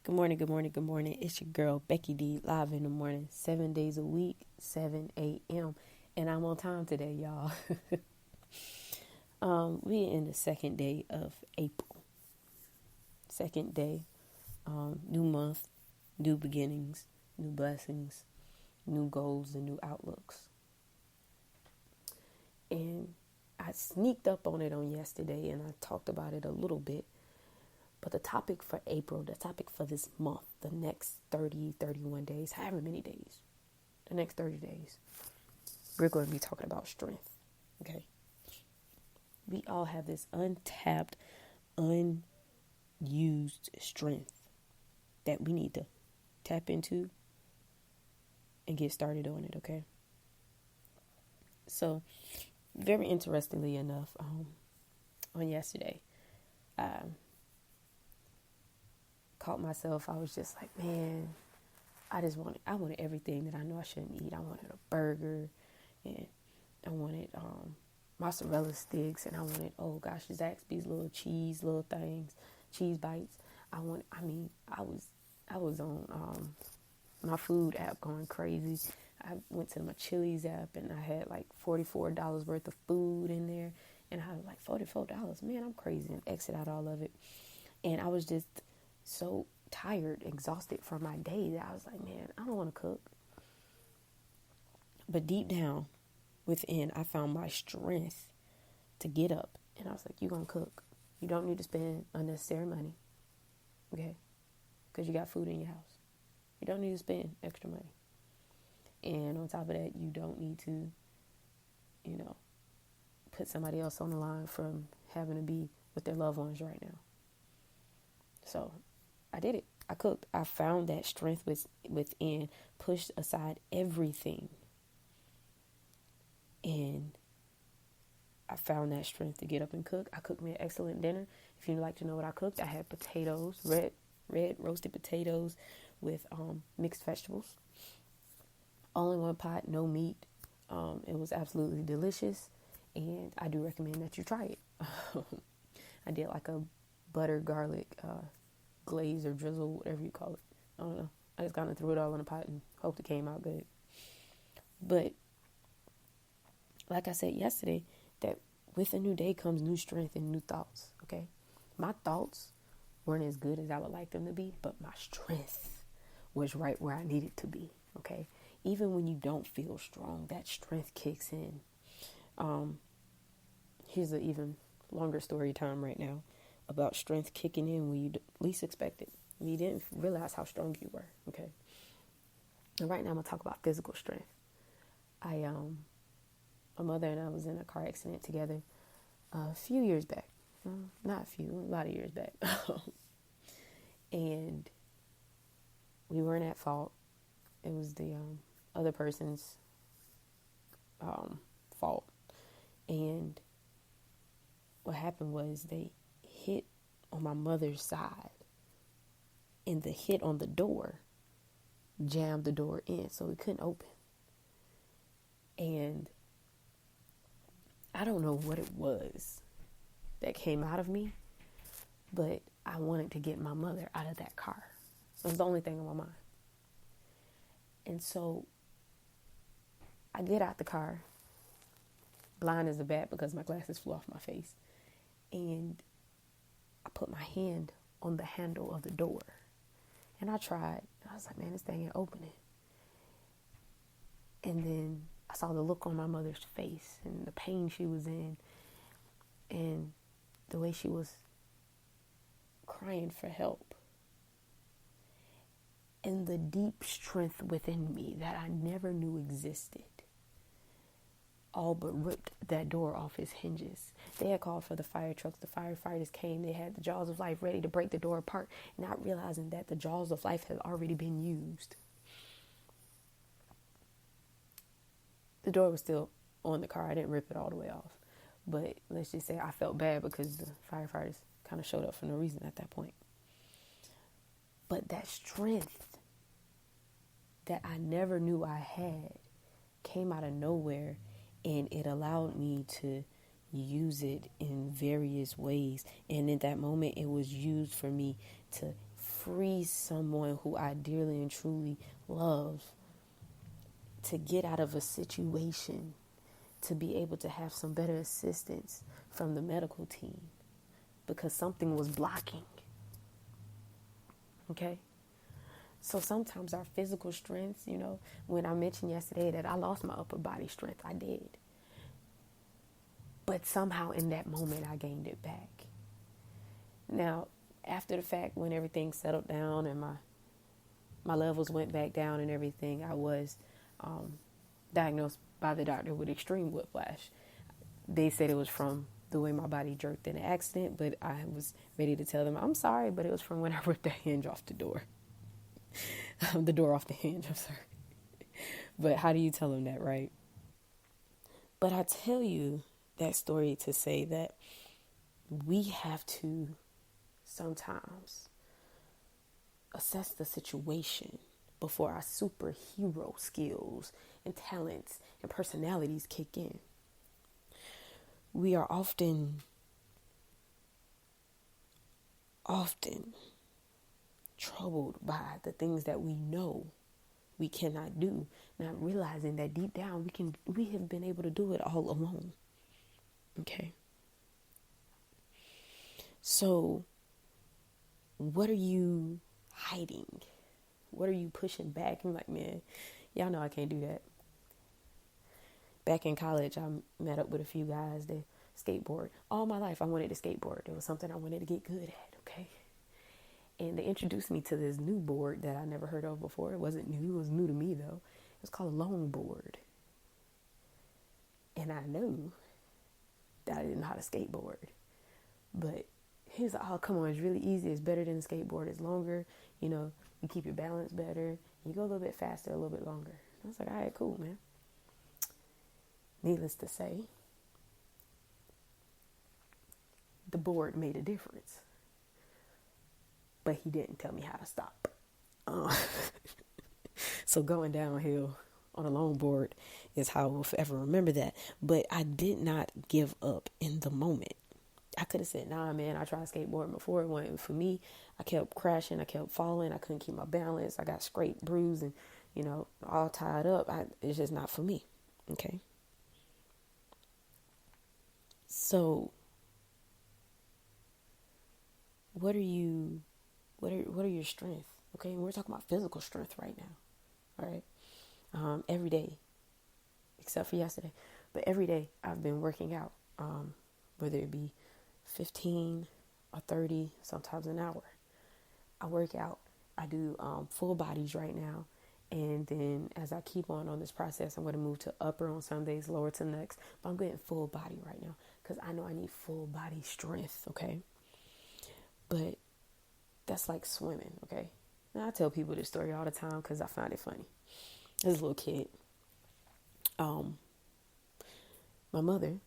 Good morning, good morning, good morning. It's your girl, Becky D, live in the morning, 7 days a week, 7 a.m. And I'm on time today, y'all. We're in the second day of April. Second day, new month, new beginnings, new blessings, new goals, and new outlooks. And I sneaked up on it on yesterday and I talked about it a little bit. But the topic for April, the topic for this month, the next 30, 31 days, however many days, the next 30 days, we're going to be talking about strength, okay? We all have this untapped, unused strength that we need to tap into and get started on it, okay? So, very interestingly enough, on yesterday, caught myself, I was just like, man, I wanted everything that I know I shouldn't eat. I wanted a burger, and I wanted mozzarella sticks, and I wanted, oh gosh, Zaxby's little cheese, little things, cheese bites. I was on my food app going crazy. I went to my Chili's app, and I had like $44 worth of food in there, and I was like, $44, man, I'm crazy, and exit out all of it. And I was just so tired, exhausted from my day that I was like, man, I don't want to cook. But deep down within, I found my strength to get up. And I was like, you're going to cook. You don't need to spend unnecessary money. Okay? Because you got food in your house. You don't need to spend extra money. And on top of that, you don't need to, put somebody else on the line from having to be with their loved ones right now. So I did it. I cooked. I found that strength within, pushed aside everything. And I found that strength to get up and cook. I cooked me an excellent dinner. If you'd like to know what I cooked, I had potatoes, red roasted potatoes with mixed vegetables. All in one pot, no meat. It was absolutely delicious. And I do recommend that you try it. I did like a butter garlic glaze or drizzle, whatever you call it. I don't know. I just kind of threw it all in a pot and hoped it came out good. But like I said yesterday, that with a new day comes new strength and new thoughts, okay? My thoughts weren't as good as I would like them to be, but my strength was right where I needed to be, okay? Even when you don't feel strong, that strength kicks in. Here's an even longer story time right now about strength kicking in when you least expect it. When you didn't realize how strong you were, okay? And right now I'm going to talk about physical strength. My mother and I was in a car accident together a few years back. Not a few, a lot of years back. And we weren't at fault. It was the other person's fault. And what happened was they hit on my mother's side, and the hit on the door jammed the door in, so it couldn't open. And I don't know what it was that came out of me, but I wanted to get my mother out of that car. It was the only thing on my mind. And so I get out the car, blind as a bat because my glasses flew off my face, and I put my hand on the handle of the door. And I tried. I was like, man, this thing ain't opening. And then I saw the look on my mother's face and the pain she was in and the way she was crying for help. And the deep strength within me that I never knew existed all but ripped that door off its hinges. They had called for the fire trucks. The firefighters came. They had the jaws of life ready to break the door apart, not realizing that the jaws of life had already been used. The door was still on the car. I didn't rip it all the way off. But let's just say I felt bad because the firefighters kind of showed up for no reason at that point. But that strength that I never knew I had came out of nowhere, and it allowed me to use it in various ways. And in that moment, it was used for me to free someone who I dearly and truly love to get out of a situation, to be able to have some better assistance from the medical team because something was blocking. Okay? So sometimes our physical strengths, when I mentioned yesterday that I lost my upper body strength, I did. But somehow in that moment, I gained it back. Now, after the fact, when everything settled down and my levels went back down and everything, I was diagnosed by the doctor with extreme whiplash. They said it was from the way my body jerked in an accident, but I was ready to tell them, I'm sorry, but it was from when I ripped the hinge off the door. The door off the hinge, I'm sorry. But how do you tell them that, right? But I tell you that story to say that we have to sometimes assess the situation before our superhero skills and talents and personalities kick in. We are often troubled by the things that we know we cannot do, not realizing that deep down we have been able to do it all alone. Okay? So, what are you hiding? What are you pushing back? I'm like, man, y'all know I can't do that. Back in college, I met up with a few guys that skateboard. All my life, I wanted to skateboard. It was something I wanted to get good at, okay? And they introduced me to this new board that I never heard of before. It wasn't new. It was new to me, though. It was called a longboard. And I knew that I didn't know how to skateboard. But he's like, oh, come on, it's really easy. It's better than a skateboard. It's longer. You keep your balance better. You go a little bit faster, a little bit longer. I was like, all right, cool, man. Needless to say, the board made a difference. But he didn't tell me how to stop. So going downhill on a longboard is how I will forever remember that. But I did not give up in the moment. I could have said, nah, man, I tried skateboarding before. It wasn't for me. I kept crashing. I kept falling. I couldn't keep my balance. I got scraped, bruised, and, all tied up. It's just not for me. Okay? So, what are your strengths? Okay, and we're talking about physical strength right now. All right, every day, except for yesterday, but every day I've been working out, whether it be 15 or 30, sometimes an hour. I work out. I do full bodies right now. And then as I keep on this process, I'm going to move to upper on some days, lower to next. But I'm getting full body right now because I know I need full body strength, okay? But that's like swimming, okay? And I tell people this story all the time because I find it funny. As a little kid, my mother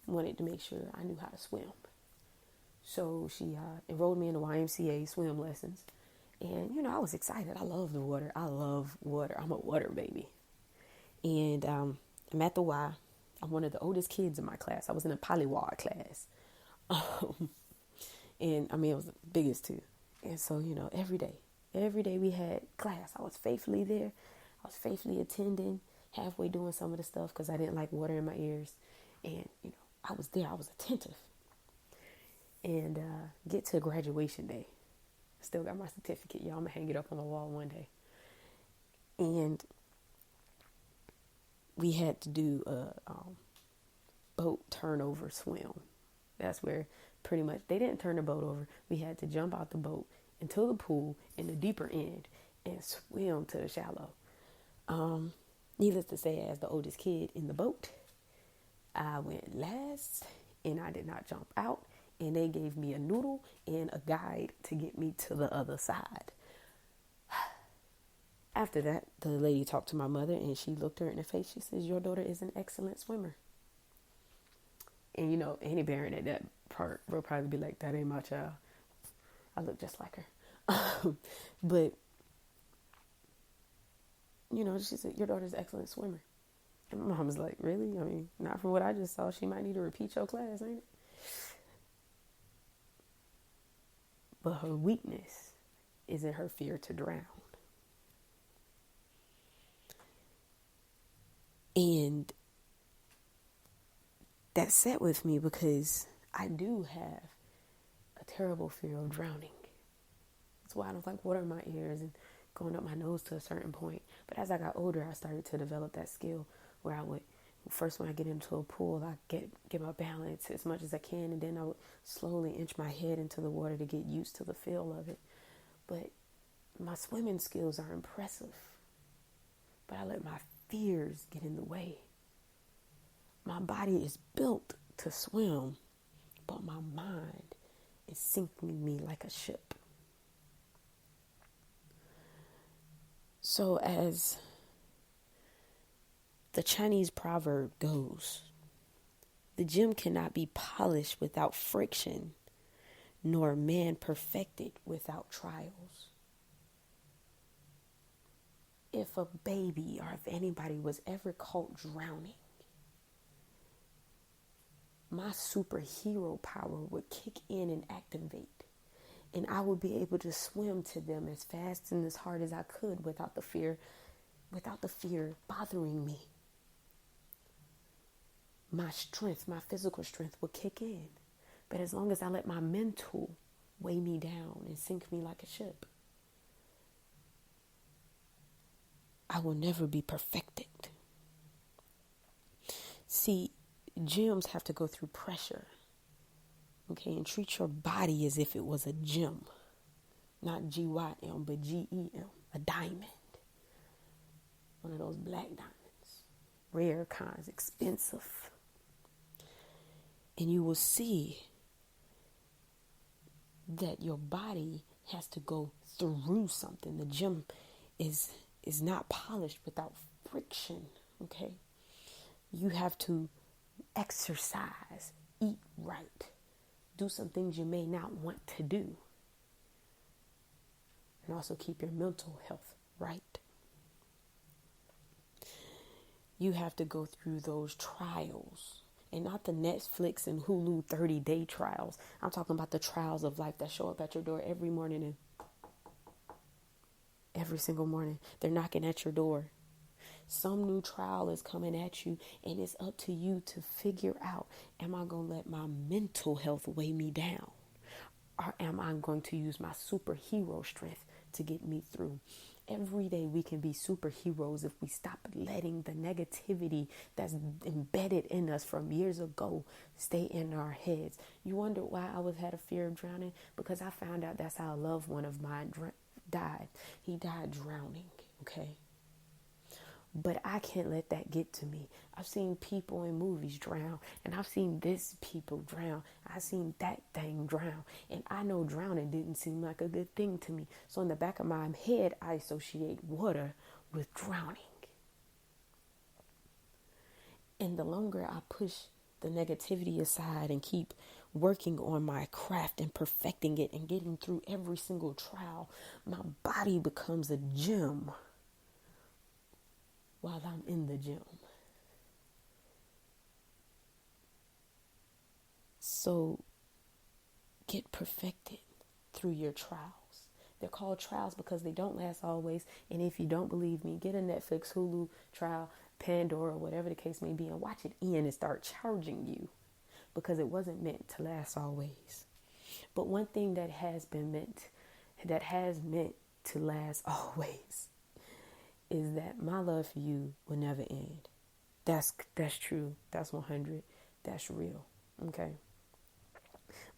wanted to make sure I knew how to swim. So she enrolled me in the YMCA swim lessons. And, I was excited. I love the water. I love water. I'm a water baby. And I'm at the Y. I'm one of the oldest kids in my class. I was in a polywog class. And, it was the biggest too. And so, every day we had class. I was faithfully there. I was faithfully attending, halfway doing some of the stuff because I didn't like water in my ears. And, I was there. I was attentive. And get to graduation day. Still got my certificate, y'all. I'm going to hang it up on the wall one day. And we had to do a boat turnover swim. That's where pretty much they didn't turn the boat over. We had to jump out the boat into the pool in the deeper end and swim to the shallow. Needless to say, as the oldest kid in the boat, I went last and I did not jump out. And they gave me a noodle and a guide to get me to the other side. After that, the lady talked to my mother and she looked her in the face. She says, your daughter is an excellent swimmer. And, any parent at that part will probably be like, that ain't my child. I look just like her. But, she said, your daughter's an excellent swimmer. And my mom was like, really? Not from what I just saw. She might need to repeat your class, ain't it? But her weakness isn't her fear to drown. And that sat with me because I do have a terrible fear of drowning. That's why I don't like water in my ears and going up my nose to a certain point. But as I got older, I started to develop that skill where I would, first when I get into a pool, I get my balance as much as I can, and then I would slowly inch my head into the water to get used to the feel of it. But my swimming skills are impressive, but I let my fears get in the way. My body is built to swim, but my mind is sinking me like a ship. So as the Chinese proverb goes, the gem cannot be polished without friction, nor man perfected without trials. If a baby or if anybody was ever caught drowning, my superhero power would kick in and activate, and I would be able to swim to them as fast and as hard as I could without the fear bothering me. My strength, my physical strength would kick in. But as long as I let my mental weigh me down and sink me like a ship, I will never be perfected. See, gyms have to go through pressure. Okay, and treat your body as if it was a gem. Not G-Y-M, but G-E-M, a diamond. One of those black diamonds. Rare kinds, expensive. And you will see that your body has to go through something. The gem is not polished without friction, okay? You have to exercise, eat right, do some things you may not want to do, and also keep your mental health right. You have to go through those trials, and not the Netflix and Hulu 30-day trials. I'm talking about the trials of life that show up at your door every morning, and every single morning they're knocking at your door. Some new trial is coming at you, and it's up to you to figure out, am I going to let my mental health weigh me down? Or am I going to use my superhero strength to get me through? Every day we can be superheroes if we stop letting the negativity that's embedded in us from years ago stay in our heads. You wonder why I had a fear of drowning? Because I found out that's how a loved one of mine died. He died drowning, okay? But I can't let that get to me. I've seen people in movies drown, and I've seen this people drown. I've seen that thing drown, and I know drowning didn't seem like a good thing to me. So in the back of my head, I associate water with drowning. And the longer I push the negativity aside and keep working on my craft and perfecting it and getting through every single trial, my body becomes a gym while I'm in the gym. So get perfected through your trials. They're called trials because they don't last always. And if you don't believe me, get a Netflix, Hulu trial, Pandora, whatever the case may be, and watch it in and start charging you, because it wasn't meant to last always. But one thing that has meant to last always is that my love for you will never end. That's true. That's 100. That's real. Okay.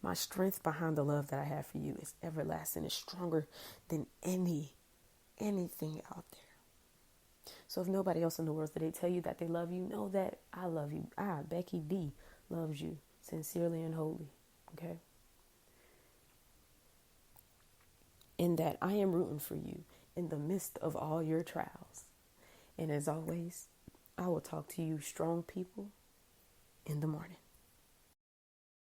My strength behind the love that I have for you is everlasting. It's stronger than anything out there. So if nobody else in the world today tell you that they love you, know that I love you. Becky D, loves you sincerely and wholly. Okay. And that I am rooting for you in the midst of all your trials. And as always, I will talk to you strong people in the morning.